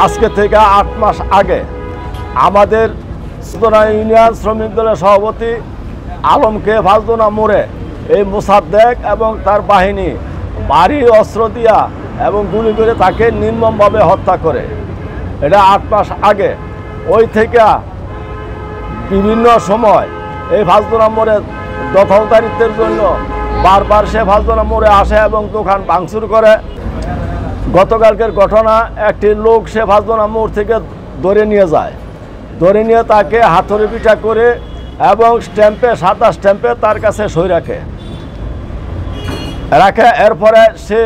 আজকে থেকে ৮ মাস আগে আমাদের সুতরা ইউনিয়ন শ্রমিক দলের সভাপতি আলমকে ফালতোনা মোড়ে এই মোসাদ্দেক এবং তার বাহিনী ভারী অস্ত্র দিয়া এবং গুলি করে তাকে নির্মমভাবে হত্যা করে। এটা ৮ মাস আগে। ওই থেকে বিভিন্ন সময় এই ফালতোনা মোড়ে দখলদারিত্বের জন্য বারবার সে ফালতোনা মোড়ে আসে এবং দোকান ভাঙচুর করে। গতকালকের ঘটনা, একটি লোক সে ফালতোনা মোড় থেকে ধরে নিয়ে যায়, ধরে নিয়ে তাকে হাতুড়ি পিটা করে এবং সাদা স্ট্যাম্পে তার কাছে সই রাখে। এরপরে সে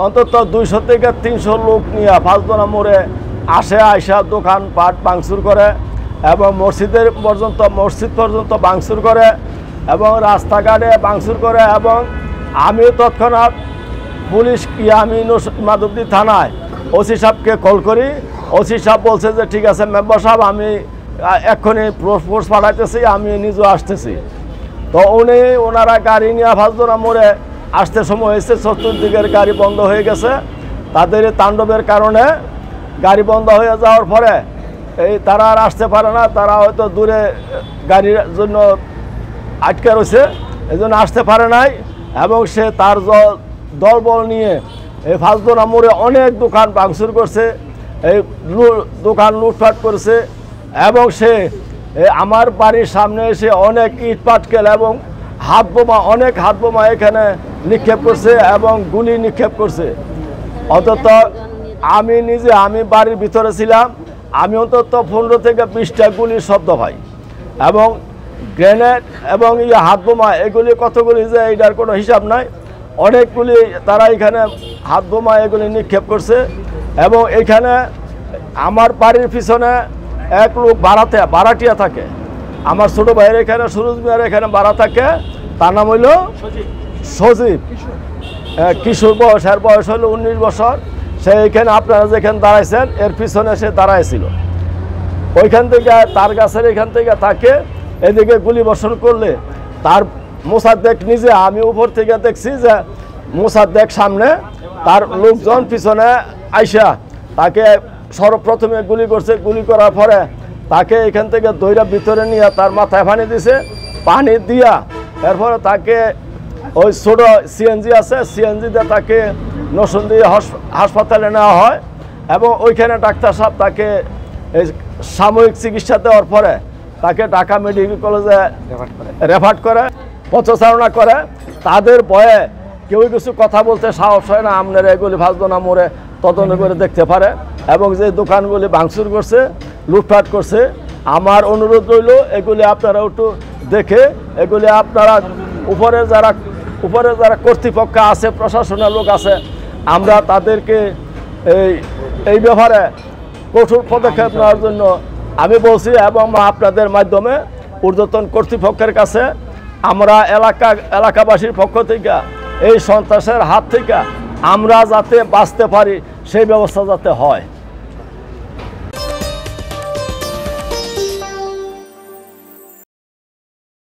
অন্তত ২০০ থেকে ৩০০ লোক নিয়ে ফালতোনা মোড়ে আসে, আইসা দোকান পাট ভাঙচুর করে এবং মসজিদ পর্যন্ত ভাঙচুর করে এবং রাস্তাঘাটে ভাঙচুর করে। এবং আমি তৎক্ষণাৎ পুলিশ আমি মাধবদী থানায় ওসি সাহেবকে কল করি। ওসি সাহেব বলছে যে ঠিক আছে মেম্বার সাহেব, আমি এক্ষুনি ফোর্স পাঠাইতেছি, আমি নিজেও আসতেছি। তো ওনারা গাড়ি নিয়ে ফালতোনা মোড়ে আসতে সময় হয়েছে, চতুর্দিকের গাড়ি বন্ধ হয়ে গেছে। তাদের তাণ্ডবের কারণে গাড়ি বন্ধ হয়ে যাওয়ার পরে তারা আর আসতে পারে না, তারা হয়তো দূরে গাড়ির জন্য আটকে রয়েছে, এই জন্য আসতে পারে নাই। এবং সে তার দলবল নিয়ে এই ফালতোনা মোড়ে অনেক দোকান ভাঙচুর করছে, এই দোকান লুটপাট করছে এবং সে আমার বাড়ির সামনে এসে অনেক ইট পাটকেল এবং অনেক হাত বোমা এখানে নিক্ষেপ করছে এবং গুলি নিক্ষেপ করছে। অন্তত আমি বাড়ির ভিতরে ছিলাম, আমি অন্তত 15 থেকে 20টা গুলির শব্দ পাই এবং গ্রেনেড এবং হাত বোমা এগুলি কতগুলি যে এইটার কোনো হিসাব নাই। অনেকগুলি তারা এখানে হাত বোমা এগুলি নিক্ষেপ করছে। এবং এইখানে আমার বাড়ির পিছনে এক লোক ভাড়াটিয়া থাকে, আমার ছোটো ভাইয়ের এখানে সুরজ মিয়ার এখানে ভাড়া থাকে, তার নাম হইল সজীব। কিশোর বয়স হলো 19 বছর। সে এইখানে আপনারা যেখানে দাঁড়াইছেন এর পিছনে সে দাঁড়াইছিল। ওইখান থেকে তার গাছের এখান থেকে তাকে এদিকে গুলি বর্ষণ করলে তার মোসাদ্দেক নিজে, আমি উপর থেকে দেখছি যে মোসাদ্দেক সামনে, তার লোকজন পিছনে আইসা তাকে সর্বপ্রথমে গুলি করছে। গুলি করার পরে তাকে এখান থেকে দইরা ভিতরে নিয়ে তার মাথায় পানি দিছে, পানি দিয়া এরপরে তাকে ওই ছোট সিএনজি আছে, সিএনজিতে তাকে নরসিংদী হাসপাতালে নেওয়া হয় এবং ওইখানে ডাক্তার সাহেব তাকে সাময়িক চিকিৎসা দেওয়ার পরে তাকে ঢাকা মেডিকেল কলেজে রেফার করে, প্রচারণা করে। তাদের ভয়ে কেউ কিছু কথা বলতে সাহস হয় না। আপনারা এগুলি ফালতোনা মোড়ে তদন্ত করে দেখতে পারে এবং যে দোকানগুলি ভাঙচুর করছে, লুটপাট করছে, আমার অনুরোধ রইল এগুলি আপনারা একটু দেখে এগুলি আপনারা উপরে যারা কর্তৃপক্ষ আছে, প্রশাসনের লোক আছে, আমরা তাদেরকে এই ব্যাপারে কঠোর পদক্ষেপ নেওয়ার জন্য আমি বলছি। এবং আপনাদের মাধ্যমে ঊর্ধ্বতন কর্তৃপক্ষের কাছে আমরা এলাকাবাসীর পক্ষ থেকে এই সন্ত্রাসের হাত থেকে আমরা যাতে বাঁচতে পারি সেই ব্যবস্থা যাতে হয়।